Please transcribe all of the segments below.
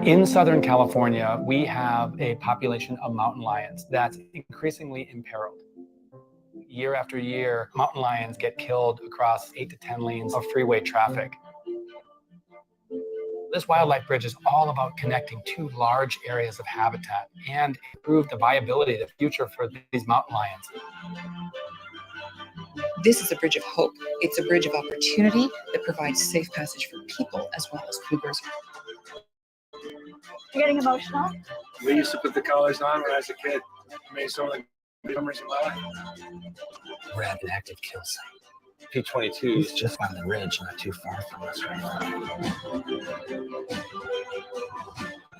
In Southern California, we have a population of mountain lions that's increasingly imperiled. Year after year, mountain lions get killed across 8 to 10 lanes of freeway traffic. This wildlife bridge is all about connecting two large areas of habitat and improve the viability of the future for these mountain lions. This is a bridge of hope. It's a bridge of opportunity that provides safe passage for people as well as cougars. You're getting emotional? We used to put the collars on when I was a kid. Made some of the numbers in my life. We're at an active kill site. P-22 is just on the ridge, not too far from us right now.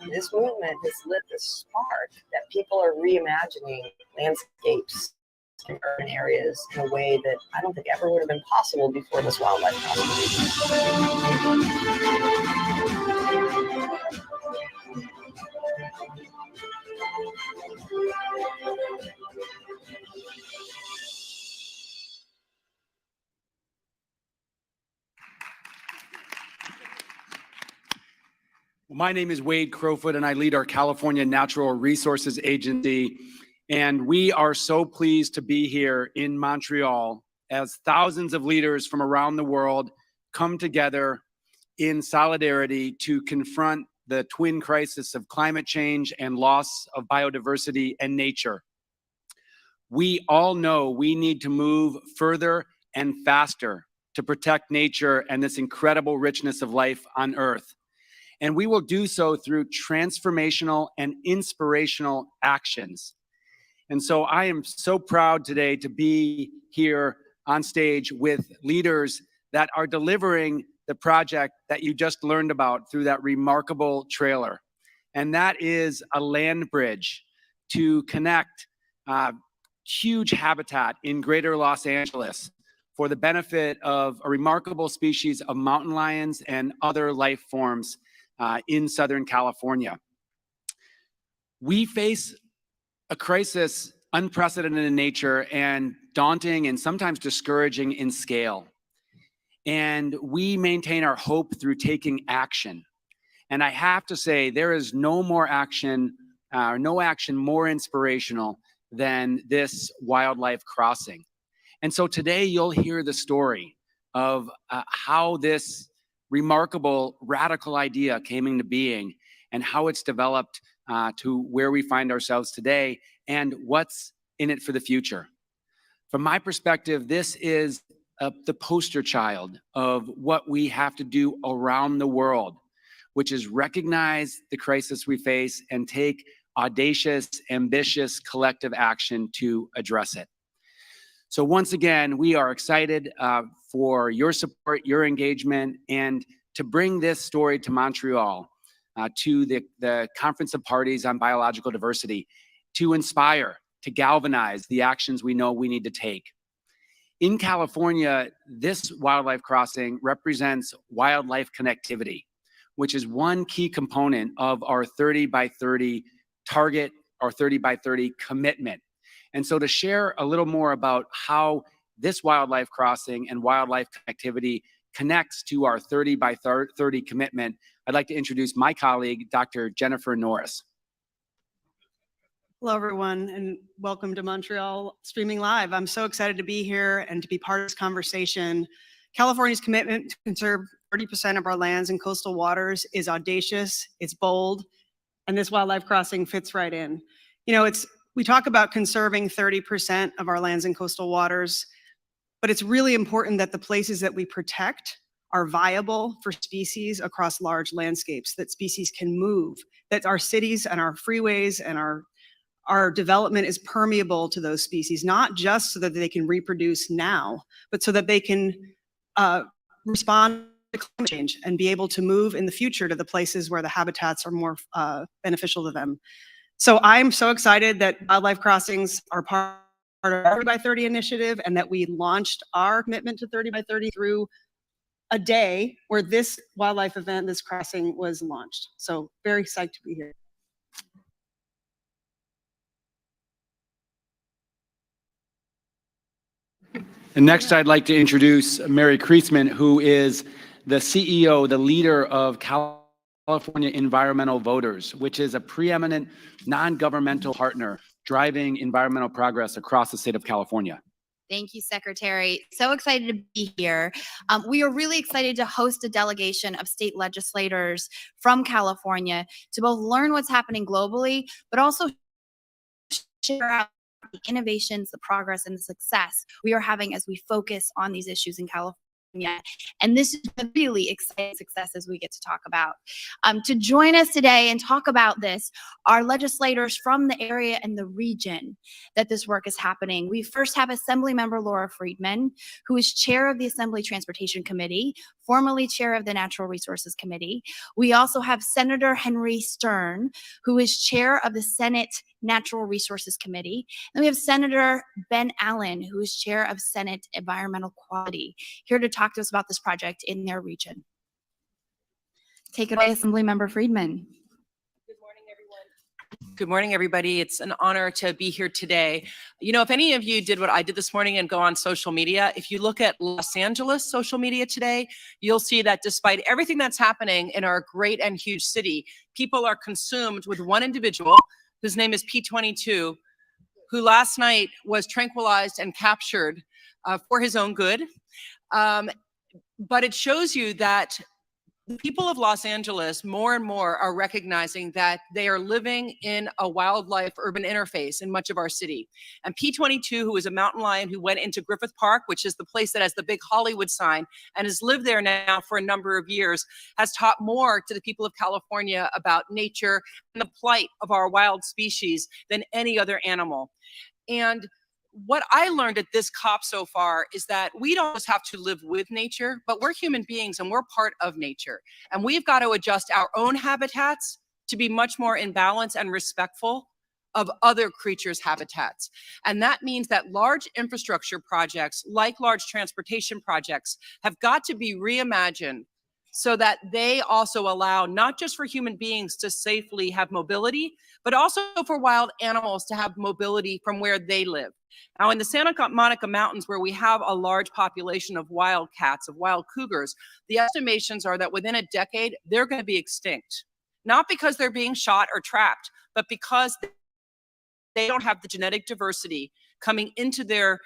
This movement has lit the spark that people are reimagining landscapes in urban areas in a way that I don't think ever would have been possible before this wildlife crossing. My name is Wade Crowfoot, and I lead our California Natural Resources Agency. And we are so pleased to be here in Montreal as thousands of leaders from around the world come together in solidarity to confront the twin crisis of climate change and loss of biodiversity and nature. We all know we need to move further and faster to protect nature and this incredible richness of life on Earth. And we will do so through transformational and inspirational actions. And so I am so proud today to be here on stage with leaders that are delivering the project that you just learned about through that remarkable trailer. And that is a land bridge to connect huge habitat in greater Los Angeles for the benefit of a remarkable species of mountain lions and other life forms in Southern California. We face a crisis unprecedented in nature and daunting and sometimes discouraging in scale. And we maintain our hope through taking action. And I have to say, there is no action more inspirational than this wildlife crossing. And so today you'll hear the story of how this remarkable, radical idea came into being and how it's developed to where we find ourselves today and what's in it for the future. From my perspective, this is the poster child of what we have to do around the world, which is recognize the crisis we face and take audacious, ambitious, collective action to address it. So once again, we are excited for your support, your engagement, and to bring this story to Montreal, to the Conference of Parties on Biological Diversity, to inspire, to galvanize the actions we know we need to take. In California, this wildlife crossing represents wildlife connectivity, which is one key component of our 30 by 30 target, our 30 by 30 commitment. And so to share a little more about how this wildlife crossing and wildlife connectivity connects to our 30 by 30 commitment, I'd like to introduce my colleague, Dr. Jennifer Norris. Hello, everyone, and welcome to Montreal Streaming Live. I'm so excited to be here and to be part of this conversation. California's commitment to conserve 30% of our lands and coastal waters is audacious, it's bold, and this wildlife crossing fits right in. You know, we talk about conserving 30% of our lands and coastal waters, but it's really important that the places that we protect are viable for species across large landscapes, that species can move, that our cities and our freeways and our development is permeable to those species, not just so that they can reproduce now, but so that they can respond to climate change and be able to move in the future to the places where the habitats are more beneficial to them. So I'm so excited that wildlife crossings are part of our 30 by 30 initiative and that we launched our commitment to 30 by 30 through a day where this wildlife event, this crossing, was launched. So very psyched to be here. And next, I'd like to introduce Mary Kreisman, who is the CEO, the leader of California California Environmental Voters, which is a preeminent non-governmental partner driving environmental progress across the state of California. Thank you, Secretary. So excited to be here. We are really excited to host a delegation of state legislators from California to both learn what's happening globally, but also share out the innovations, the progress, and the success we are having as we focus on these issues in California. And this is a really exciting success as we get to talk about. To join us today and talk about this are legislators from the area and the region that this work is happening. We first have Assemblymember Laura Friedman, who is chair of the Assembly Transportation Committee, formerly chair of the Natural Resources Committee. We also have Senator Henry Stern, who is chair of the Senate Natural Resources Committee. And we have Senator Ben Allen, who is chair of Senate Environmental Quality, here to talk to us about this project in their region. Take it away, Assemblymember Friedman. Good morning, everybody. It's an honor to be here today. You know, if any of you did what I did this morning and go on social media, if you look at Los Angeles social media today, you'll see that despite everything that's happening in our great and huge city, people are consumed with one individual whose name is P22, who last night was tranquilized and captured for his own good. But it shows you that the people of Los Angeles more and more are recognizing that they are living in a wildlife urban interface in much of our city. And P22, who is a mountain lion who went into Griffith Park, which is the place that has the big Hollywood sign and has lived there now for a number of years, has taught more to the people of California about nature and the plight of our wild species than any other animal. And what I learned at this COP so far is that we don't just have to live with nature, but we're human beings and we're part of nature. And we've got to adjust our own habitats to be much more in balance and respectful of other creatures' habitats. And that means that large infrastructure projects, like large transportation projects, have got to be reimagined so that they also allow not just for human beings to safely have mobility, but also for wild animals to have mobility from where they live. Now, in the Santa Monica Mountains, where we have a large population of wild cats, of wild cougars, the estimations are that within a decade, they're going to be extinct. Not because they're being shot or trapped, but because they don't have the genetic diversity coming into their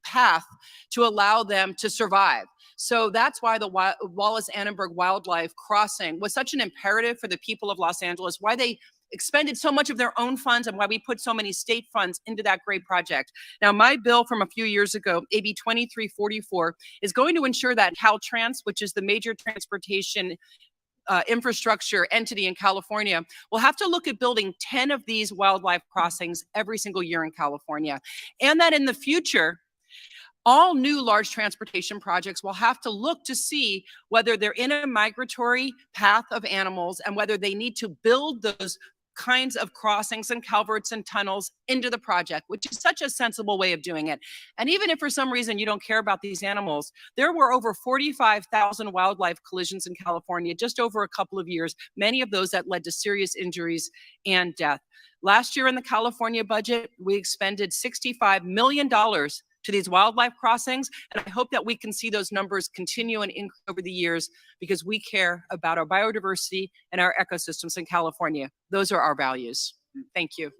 path to allow them to survive. So that's why the Wallis Annenberg Wildlife Crossing was such an imperative for the people of Los Angeles, why they expended so much of their own funds and why we put so many state funds into that great project. Now, my bill from a few years ago, AB 2344, is going to ensure that Caltrans, which is the major transportation infrastructure entity in California, will have to look at building 10 of these wildlife crossings every single year in California. And that in the future, all new large transportation projects will have to look to see whether they're in a migratory path of animals and whether they need to build those kinds of crossings and culverts and tunnels into the project, which is such a sensible way of doing it. And even if for some reason you don't care about these animals, there were over 45,000 wildlife collisions in California just over a couple of years, many of those that led to serious injuries and death. Last year in the California budget, we expended $65 million to these wildlife crossings. And I hope that we can see those numbers continue and increase over the years because we care about our biodiversity and our ecosystems in California. Those are our values. Thank you.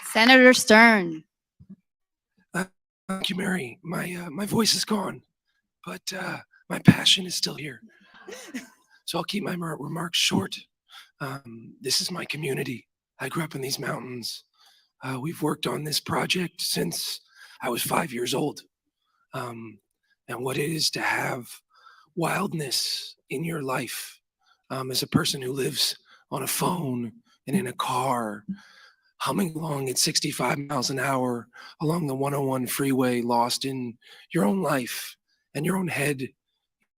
Senator Stern. Thank you, Mary. My voice is gone, but my passion is still here. So I'll keep my remarks short. This is my community. I grew up in these mountains. We've worked on this project since I was 5 years old. And what it is to have wildness in your life as a person who lives on a phone and in a car, humming along at 65 miles an hour along the 101 freeway, lost in your own life and your own head,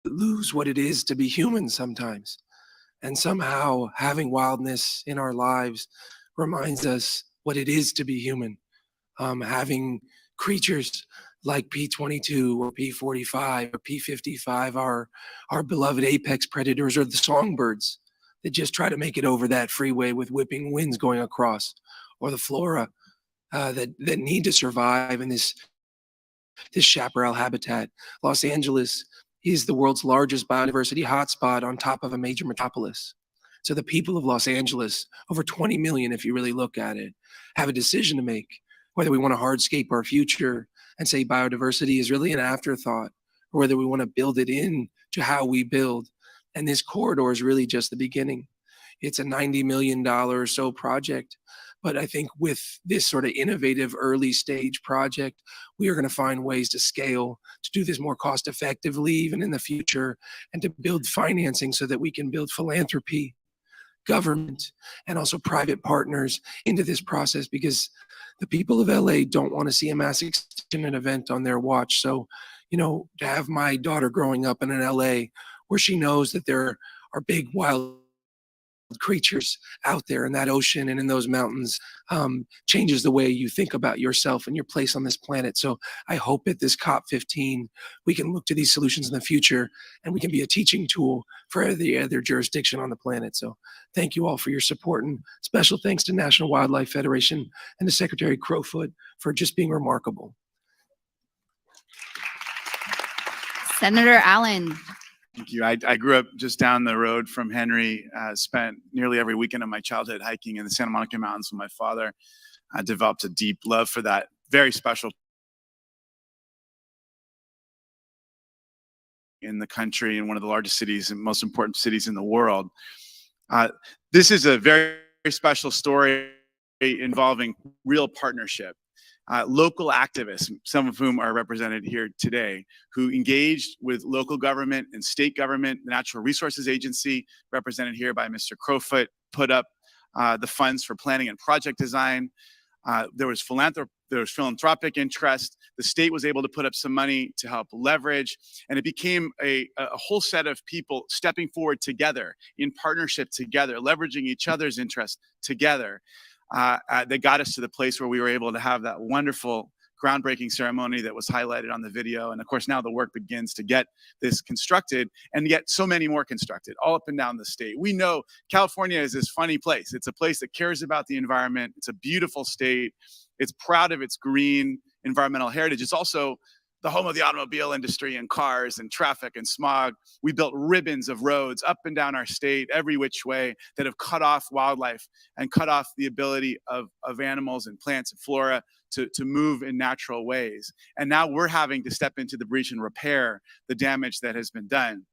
lose what it is to be human sometimes. And somehow having wildness in our lives reminds us what it is to be human. Having creatures like P22 or P45 or P55, our beloved apex predators, or the songbirds that just try to make it over that freeway with whipping winds going across, or the flora that need to survive in this chaparral habitat. Los Angeles is the world's largest biodiversity hotspot on top of a major metropolis. So the people of Los Angeles, over 20 million if you really look at it, have a decision to make, whether we want to hardscape our future and say biodiversity is really an afterthought, or whether we want to build it in to how we build. And this corridor is really just the beginning. It's a $90 million or so project. But I think with this sort of innovative early stage project, we are going to find ways to scale, to do this more cost effectively, even in the future, and to build financing so that we can build philanthropy, government, and also private partners into this process, because the people of LA don't want to see a mass extinction event on their watch. So, to have my daughter growing up in an LA where she knows that there are big wild creatures out there in that ocean and in those mountains changes the way you think about yourself and your place on this planet. So I hope at this COP15 we can look to these solutions in the future, and we can be a teaching tool for the other jurisdiction on the planet. So thank you all for your support, and special thanks to National Wildlife Federation and to Secretary Crowfoot for just being remarkable. Senator Allen. Thank you. I grew up just down the road from Henry, spent nearly every weekend of my childhood hiking in the Santa Monica Mountains with my father. I developed a deep love for that very special in the country and one of the largest cities and most important cities in the world. This is a very, very special story involving real partnership. Local activists, some of whom are represented here today, who engaged with local government and state government, the Natural Resources Agency, represented here by Mr. Crowfoot, put up the funds for planning and project design. There was philanthropic interest. The state was able to put up some money to help leverage, and it became a whole set of people stepping forward together, in partnership together, leveraging each other's interest together. They got us to the place where we were able to have that wonderful groundbreaking ceremony that was highlighted on the video. And of course, now the work begins to get this constructed and get so many more constructed all up and down the state. We know California is this funny place. It's a place that cares about the environment. It's a beautiful state. It's proud of its green environmental heritage. It's also the home of the automobile industry and cars and traffic and smog. We built ribbons of roads up and down our state, every which way, that have cut off wildlife and cut off the ability of animals and plants and flora to move in natural ways. And now we're having to step into the breach and repair the damage that has been done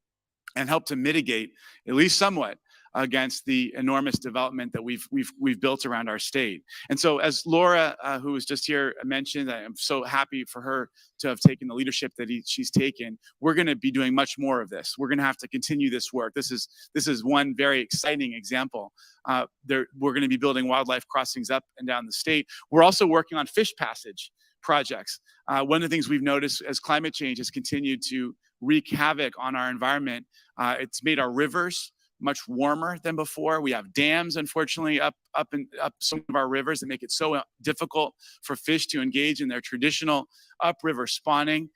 and help to mitigate, at least somewhat, against the enormous development that we've built around our state. And so, as Laura, who was just here, mentioned, I am so happy for her to have taken the leadership that she's taken. We're going to be doing much more of this. We're going to have to continue this work. This is one very exciting example. We're going to be building wildlife crossings up and down the state. We're also working on fish passage projects. One of the things we've noticed as climate change has continued to wreak havoc on our environment, it's made our rivers much warmer than before. We have dams, unfortunately, up some of our rivers that make it so difficult for fish to engage in their traditional upriver spawning.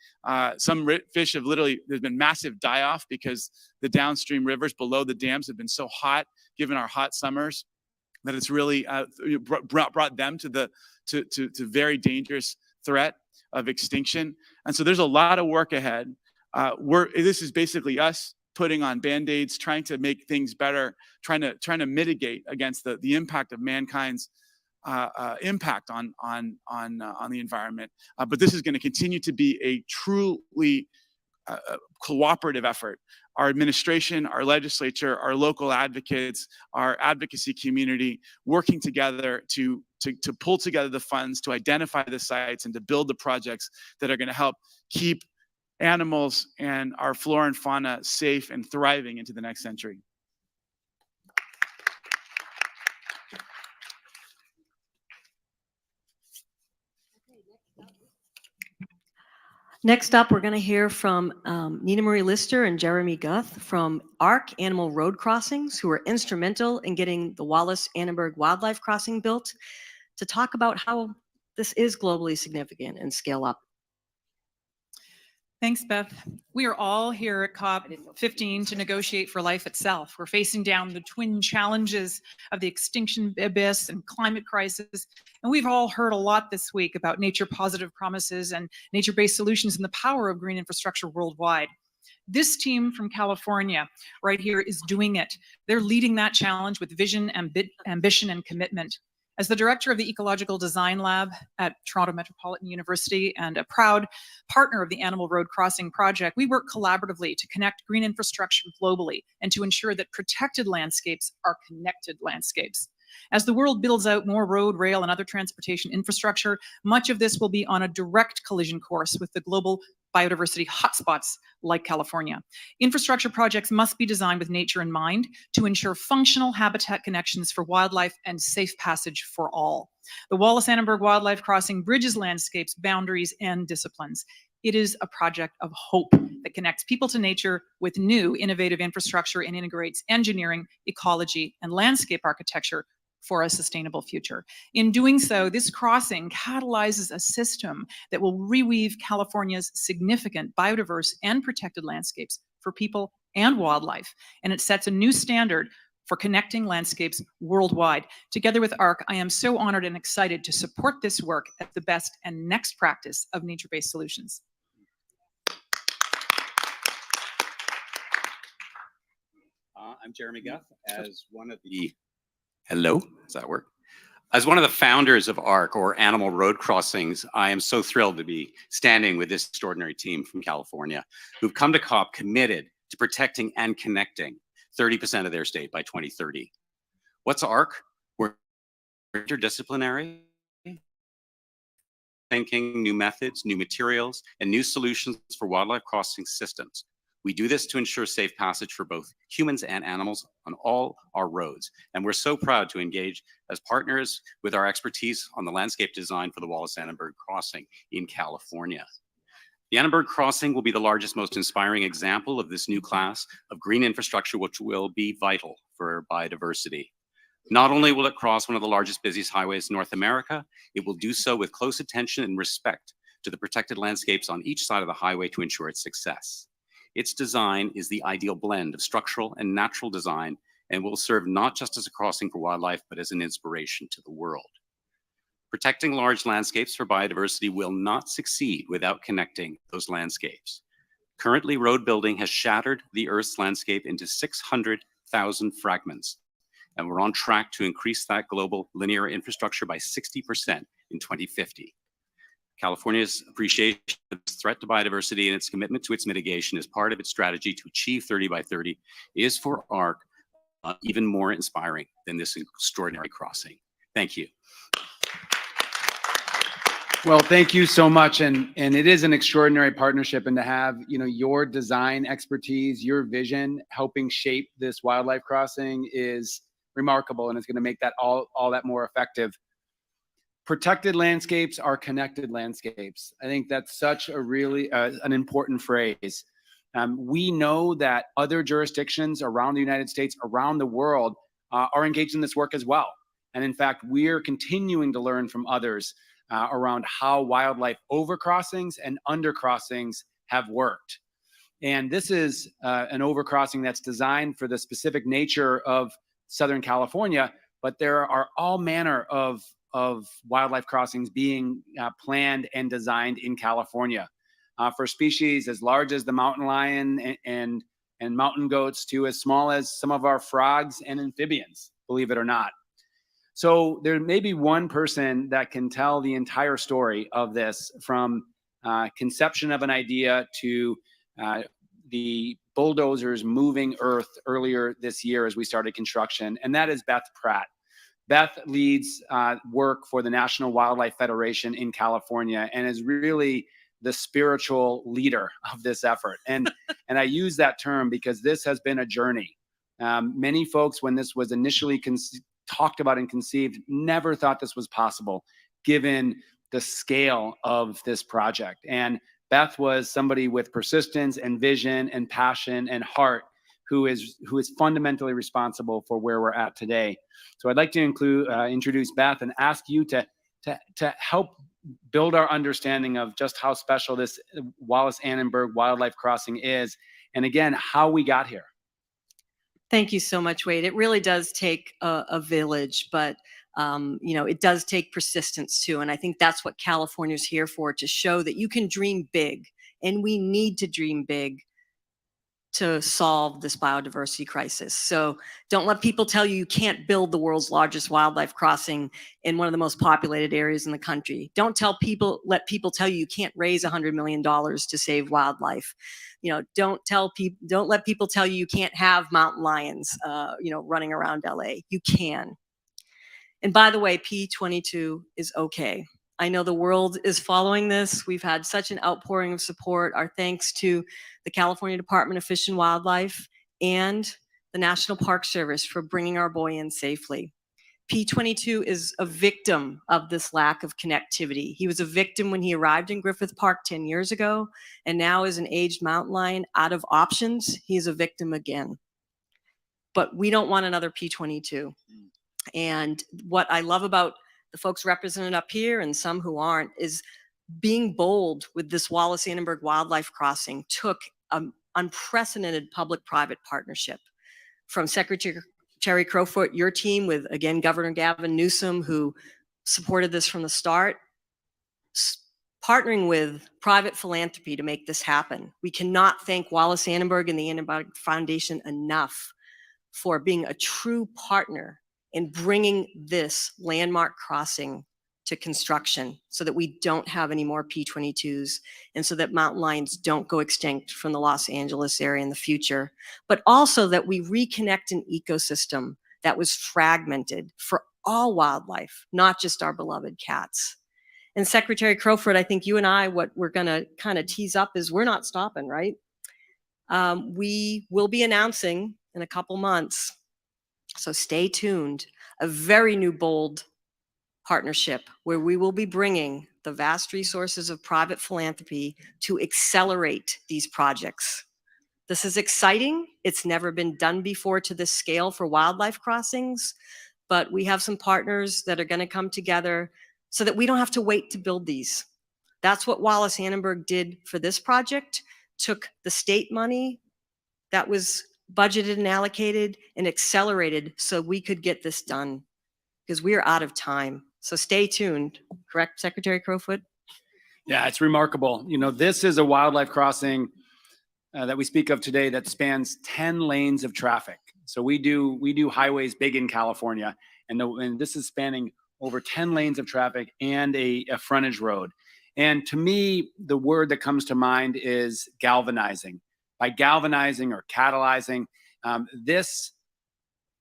Some fish have there's been massive die-off because the downstream rivers below the dams have been so hot, given our hot summers, that it's really brought them to very dangerous threat of extinction. And so there's a lot of work ahead. This is basically us putting on Band-Aids, trying to make things better, trying to mitigate against the impact of mankind's impact on the environment. But this is going to continue to be a truly cooperative effort. Our administration, our legislature, our local advocates, our advocacy community working together to pull together the funds, to identify the sites, and to build the projects that are going to help keep animals and our flora and fauna safe and thriving into the next century. Next up, we're going to hear from Nina Marie Lister and Jeremy Guth from ARC Animal Road Crossings, who were instrumental in getting the Wallis Annenberg Wildlife Crossing built, to talk about how this is globally significant and scale up. Thanks, Beth. We are all here at COP15 to negotiate for life itself. We're facing down the twin challenges of the extinction abyss and climate crisis. And we've all heard a lot this week about nature positive promises and nature-based solutions and the power of green infrastructure worldwide. This team from California right here is doing it. They're leading that challenge with vision, ambition, and commitment. As the director of the Ecological Design Lab at Toronto Metropolitan University and a proud partner of the Animal Road Crossing project, we work collaboratively to connect green infrastructure globally and to ensure that protected landscapes are connected landscapes. As the world builds out more road, rail, and other transportation infrastructure, much of this will be on a direct collision course with the global biodiversity hotspots like California. Infrastructure projects must be designed with nature in mind to ensure functional habitat connections for wildlife and safe passage for all. The Wallis Annenberg Wildlife Crossing bridges landscapes, boundaries, and disciplines. It is a project of hope that connects people to nature with new innovative infrastructure and integrates engineering, ecology, and landscape architecture for a sustainable future. In doing so, this crossing catalyzes a system that will reweave California's significant biodiverse and protected landscapes for people and wildlife, and it sets a new standard for connecting landscapes worldwide. Together with ARC, I am so honored and excited to support this work as the best and next practice of nature-based solutions. I'm Jeremy Guth, as one of the Hello, does that work? As one of the founders of ARC, or Animal Road Crossings, I am so thrilled to be standing with this extraordinary team from California who've come to COP committed to protecting and connecting 30% of their state by 2030. What's ARC? We're interdisciplinary, thinking new methods, new materials, and new solutions for wildlife crossing systems. We do this to ensure safe passage for both humans and animals on all our roads. And we're so proud to engage as partners with our expertise on the landscape design for the Wallis Annenberg Crossing in California. The Annenberg Crossing will be the largest, most inspiring example of this new class of green infrastructure, which will be vital for biodiversity. Not only will it cross one of the largest, busiest highways in North America, it will do so with close attention and respect to the protected landscapes on each side of the highway to ensure its success. Its design is the ideal blend of structural and natural design and will serve not just as a crossing for wildlife, but as an inspiration to the world. Protecting large landscapes for biodiversity will not succeed without connecting those landscapes. Currently, road building has shattered the Earth's landscape into 600,000 fragments, and we're on track to increase that global linear infrastructure by 60% in 2050. California's appreciation of this threat to biodiversity and its commitment to its mitigation as part of its strategy to achieve 30 by 30 is for ARC even more inspiring than this extraordinary crossing. Thank you. Well, thank you so much. And it is an extraordinary partnership, and to have, your design expertise, your vision helping shape this wildlife crossing is remarkable, and it's going to make that all that more effective. Protected landscapes are connected landscapes. I think that's such a really an important phrase. We know that other jurisdictions around the United States, around the world, are engaged in this work as well. And in fact, we're continuing to learn from others around how wildlife overcrossings and undercrossings have worked. And this is an overcrossing that's designed for the specific nature of Southern California, but there are all manner of wildlife crossings being planned and designed in California for species as large as the mountain lion and mountain goats to as small as some of our frogs and amphibians, believe it or not. So there may be one person that can tell the entire story of this, from conception of an idea to the bulldozers moving earth earlier this year as we started construction, and that is Beth Pratt. Beth leads work for the National Wildlife Federation in California and is really the spiritual leader of this effort. And I use that term because this has been a journey. Many folks, when this was initially talked about and conceived, never thought this was possible, given the scale of this project. And Beth was somebody with persistence and vision and passion and heart who is fundamentally responsible for where we're at today. So I'd like to introduce Beth and ask you to help build our understanding of just how special this Wallis Annenberg Wildlife Crossing is, and again, how we got here. Thank you so much, Wade. It really does take a village, but it does take persistence too. And I think that's what California's here for, to show that you can dream big, and we need to dream big to solve this biodiversity crisis. So don't let people tell you you can't build the world's largest wildlife crossing in one of the most populated areas in the country. Don't let people tell you can't raise $100 million to save wildlife. Don't let people tell you can't have mountain lions, running around LA. You can. And by the way, P22 is okay. I know the world is following this. We've had such an outpouring of support. Our thanks to the California Department of Fish and Wildlife and the National Park Service for bringing our boy in safely. P22 is a victim of this lack of connectivity. He was a victim when he arrived in Griffith Park 10 years ago, and now as an aged mountain lion out of options, he's a victim again. But we don't want another P22. And what I love about the folks represented up here and some who aren't is being bold with this Wallis Annenberg Wildlife Crossing took an unprecedented public-private partnership from Secretary Crowfoot, your team with, again, Governor Gavin Newsom, who supported this from the start, partnering with private philanthropy to make this happen. We cannot thank Wallis Annenberg and the Annenberg Foundation enough for being a true partner in bringing this landmark crossing to construction so that we don't have any more P22s and so that mountain lions don't go extinct from the Los Angeles area in the future, but also that we reconnect an ecosystem that was fragmented for all wildlife, not just our beloved cats. And Secretary Crowfoot, I think you and I, what we're gonna kind of tease up is we're not stopping, right? We will be announcing in a couple months, so stay tuned, a very new bold partnership where we will be bringing the vast resources of private philanthropy to accelerate these projects. This is exciting. It's never been done before to this scale for wildlife crossings, but we have some partners that are going to come together so that we don't have to wait to build these. That's what Wallis Annenberg did for this project, took the state money that was budgeted and allocated and accelerated so we could get this done because we are out of time. So stay tuned. Correct, Secretary Crowfoot? Yeah, it's remarkable. This is a wildlife crossing that we speak of today that spans 10 lanes of traffic. So we do highways big in California, and this is spanning over 10 lanes of traffic and a frontage road. And to me, the word that comes to mind is galvanizing. By galvanizing or catalyzing this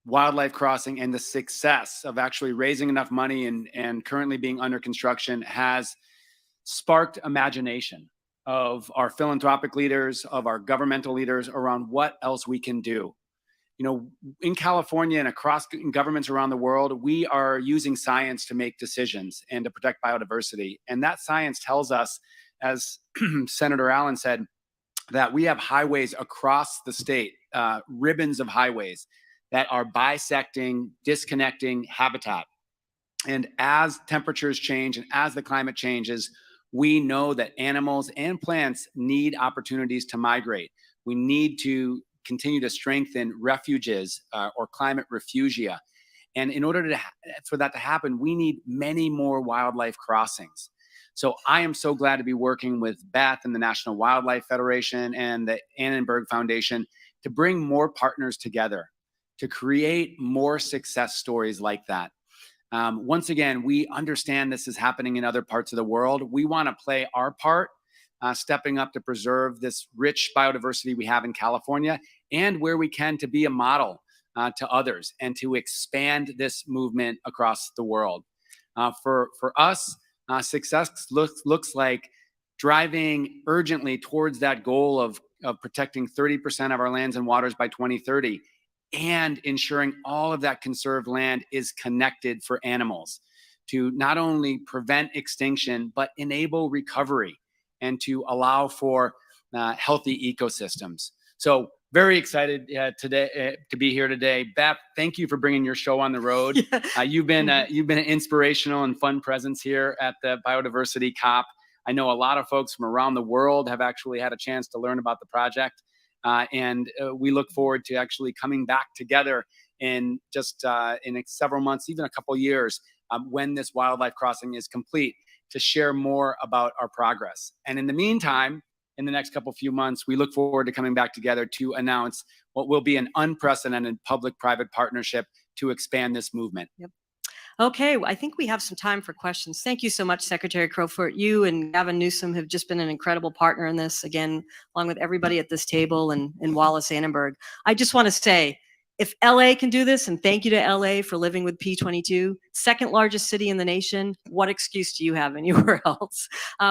wildlife crossing and the success of actually raising enough money and currently being under construction has sparked imagination of our philanthropic leaders, of our governmental leaders around what else we can do. In California and across governments around the world, we are using science to make decisions and to protect biodiversity. And that science tells us, as Senator Allen said, that we have highways across the state, ribbons of highways that are bisecting, disconnecting habitat. And as temperatures change and as the climate changes, we know that animals and plants need opportunities to migrate. We need to continue to strengthen refuges or climate refugia. And in order for that to happen, we need many more wildlife crossings. So I am so glad to be working with Beth and the National Wildlife Federation and the Annenberg Foundation to bring more partners together, to create more success stories like that. Once again, we understand this is happening in other parts of the world. We want to play our part, stepping up to preserve this rich biodiversity we have in California, and where we can to be a model to others and to expand this movement across the world. For us, success looks like driving urgently towards that goal of protecting 30% of our lands and waters by 2030, and ensuring all of that conserved land is connected for animals to not only prevent extinction, but enable recovery and to allow for healthy ecosystems. So very excited today to be here today. Beth, thank you for bringing your show on the road. You've been an inspirational and fun presence here at the Biodiversity COP. I know a lot of folks from around the world have actually had a chance to learn about the project. And we look forward to actually coming back together in just in several months, even a couple years, when this wildlife crossing is complete, to share more about our progress. And in the meantime, in the next few months. We look forward to coming back together to announce what will be an unprecedented public-private partnership to expand this movement. Yep. Okay, I think we have some time for questions. Thank you so much, Secretary Crowfoot. You and Gavin Newsom have just been an incredible partner in this, again, along with everybody at this table and Wallis Annenberg. I just want to say, if LA can do this, and thank you to LA for living with P22, second largest city in the nation, what excuse do you have anywhere else?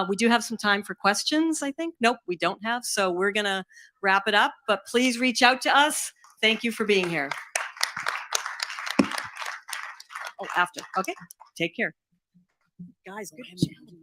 We do have some time for questions, I think. Nope, we don't have. So we're going to wrap it up, but please reach out to us. Thank you for being here. Oh, after. Okay. Take care. Guys, good job.